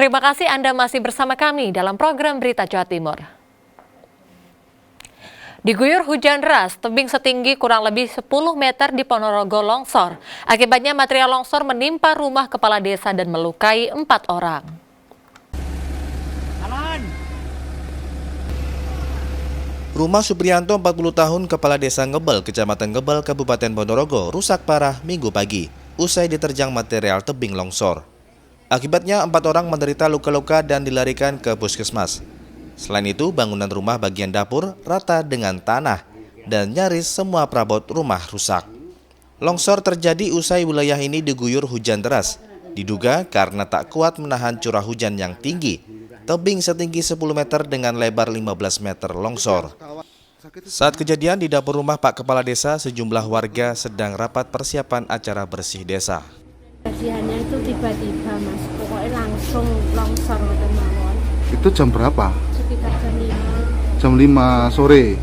Terima kasih Anda masih bersama kami dalam program Berita Jawa Timur. Diguyur hujan deras, tebing setinggi kurang lebih 10 meter di Ponorogo longsor. Akibatnya material longsor menimpa rumah kepala desa dan melukai 4 orang. Rumah Supriyanto 40 tahun kepala desa Ngebel, Kecamatan Ngebel, Kabupaten Ponorogo rusak parah Minggu pagi usai diterjang material tebing longsor. Akibatnya 4 orang menderita luka-luka dan dilarikan ke puskesmas. Selain itu, bangunan rumah bagian dapur rata dengan tanah dan nyaris semua perabot rumah rusak. Longsor terjadi usai wilayah ini diguyur hujan deras. Diduga karena tak kuat menahan curah hujan yang tinggi. Tebing setinggi 10 meter dengan lebar 15 meter longsor. Saat kejadian di dapur rumah Pak Kepala Desa, sejumlah warga sedang rapat persiapan acara bersih desa. Kejadiannya itu tiba-tiba Mas, pokoknya langsung longsor gitu mawon. Itu jam berapa? Sekitar jam 5. Jam 5 sore. Jam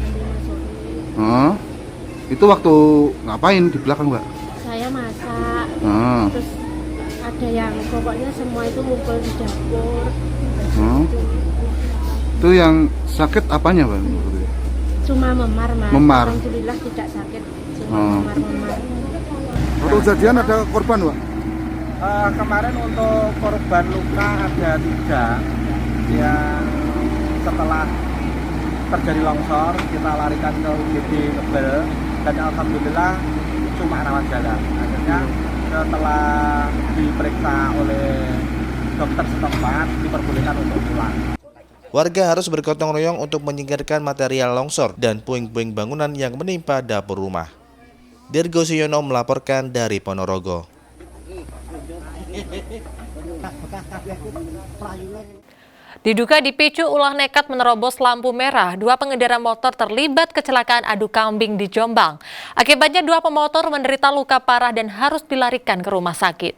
5 sore. Itu waktu ngapain di belakang, Mbak? Saya masak. Terus ada yang pokoknya semua itu ngumpul di dapur. Itu yang sakit apanya, Mbak? Cuma memar, Mas. Memar. Alhamdulillah tidak sakit. Cuma memar-memar. Waktu kejadian ada korban, Mbak? Kemarin untuk korban luka ada 3 yang setelah terjadi longsor kita larikan ke UGD Ngebel dan alhamdulillah cuma rawat jalan. Akhirnya setelah diperiksa oleh dokter setempat diperbolehkan untuk pulang. Warga harus bergotong royong untuk menyingkirkan material longsor dan puing-puing bangunan yang menimpa dapur rumah. Dirgo Suyono melaporkan dari Ponorogo. Diduga dipicu ulah nekat menerobos lampu merah, 2 pengendara motor terlibat kecelakaan adu kambing di Jombang. Akibatnya 2 pemotor menderita luka parah dan harus dilarikan ke rumah sakit.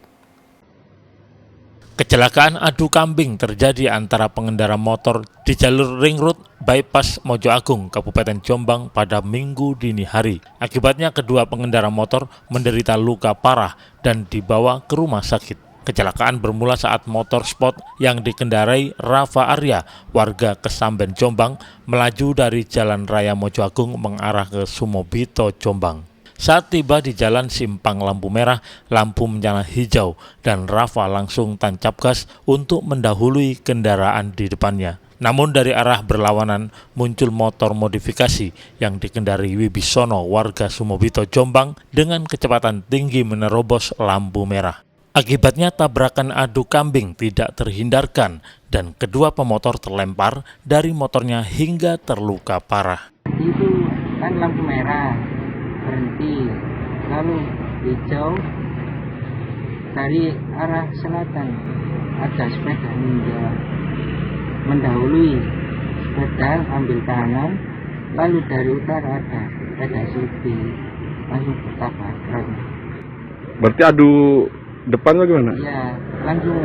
Kecelakaan adu kambing terjadi antara pengendara motor di jalur Ring Road Bypass Mojo Agung, Kabupaten Jombang pada Minggu dini hari. Akibatnya kedua pengendara motor menderita luka parah dan dibawa ke rumah sakit. Kecelakaan bermula saat motor sport yang dikendarai Rafa Arya, warga Kesamben Jombang, melaju dari Jalan Raya Mojo Agung mengarah ke Sumobito, Jombang. Saat tiba di jalan simpang lampu merah, lampu menyala hijau dan Rafa langsung tancap gas untuk mendahului kendaraan di depannya. Namun dari arah berlawanan muncul motor modifikasi yang dikendarai Wibisono, warga Sumobito, Jombang dengan kecepatan tinggi menerobos lampu merah. Akibatnya tabrakan adu kambing tidak terhindarkan dan kedua pemotor terlempar dari motornya hingga terluka parah. Itu kan lampu merah, berhenti, lalu hijau dari arah selatan ada sepeda ninja mendahului sepeda ambil kanan, lalu dari utara ada sepeda suti langsung bertabrakan. Berarti adu depan bagaimana? Ya, langsung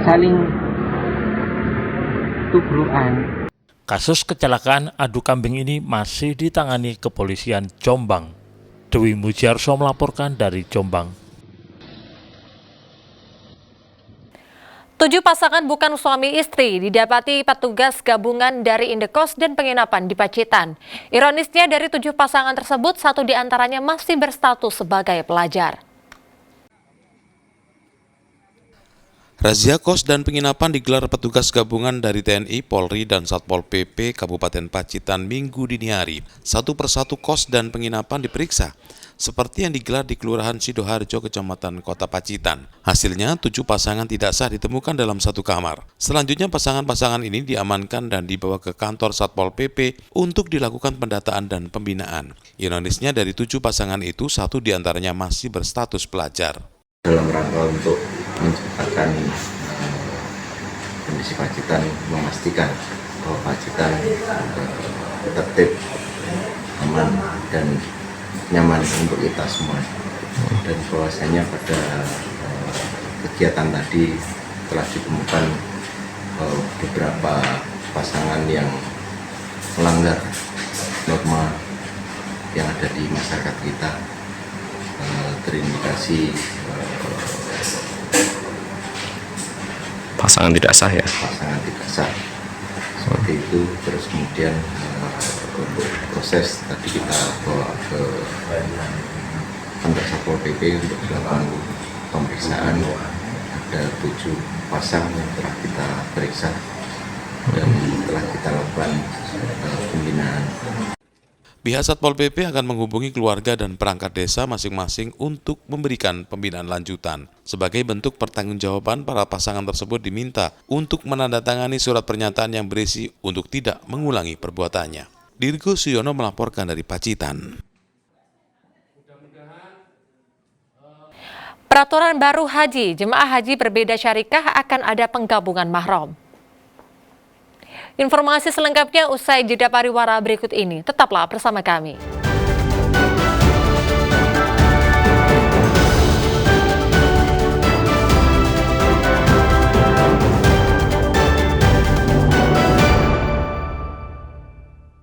saling tubrukan. Kasus kecelakaan adu kambing ini masih ditangani kepolisian Jombang. Dewi Mujiarso melaporkan dari Jombang. 7 pasangan bukan suami istri didapati petugas gabungan dari Indekos dan penginapan di Pacitan. Ironisnya dari 7 pasangan tersebut, 1 diantaranya masih berstatus sebagai pelajar. Razia kos dan penginapan digelar petugas gabungan dari TNI, Polri, dan Satpol PP Kabupaten Pacitan Minggu dini hari. 1 persatu kos dan penginapan diperiksa, seperti yang digelar di Kelurahan Sidoharjo, Kecamatan Kota Pacitan. Hasilnya, 7 pasangan tidak sah ditemukan dalam 1 kamar. Selanjutnya, pasangan-pasangan ini diamankan dan dibawa ke kantor Satpol PP untuk dilakukan pendataan dan pembinaan. Ironisnya, dari 7 pasangan itu, 1 diantaranya masih berstatus pelajar. Dalam rangka untuk menciptakan kondisi Pacitan, memastikan bahwa Pacitan tertib, aman, dan nyaman untuk kita semua. Dan bahwasanya pada kegiatan tadi telah ditemukan beberapa pasangan yang melanggar norma yang ada di masyarakat kita, terindikasi pasangan tidak sah ya. Pasangan tidak sah seperti itu. Terus kemudian untuk proses tadi kita bawa ke kantor Satpol PP untuk dilakukan pemeriksaan. Ada 7 pasang yang telah kita periksa dan telah kita lakukan pembinaan. Pihak Satpol PP akan menghubungi keluarga dan perangkat desa masing-masing untuk memberikan pembinaan lanjutan. Sebagai bentuk pertanggungjawaban, para pasangan tersebut diminta untuk menandatangani surat pernyataan yang berisi untuk tidak mengulangi perbuatannya. Dirgo Suyono melaporkan dari Pacitan. Peraturan baru haji, jemaah haji berbeda syarikah akan ada penggabungan mahram. Informasi selengkapnya usai jeda pariwara berikut ini. Tetaplah bersama kami.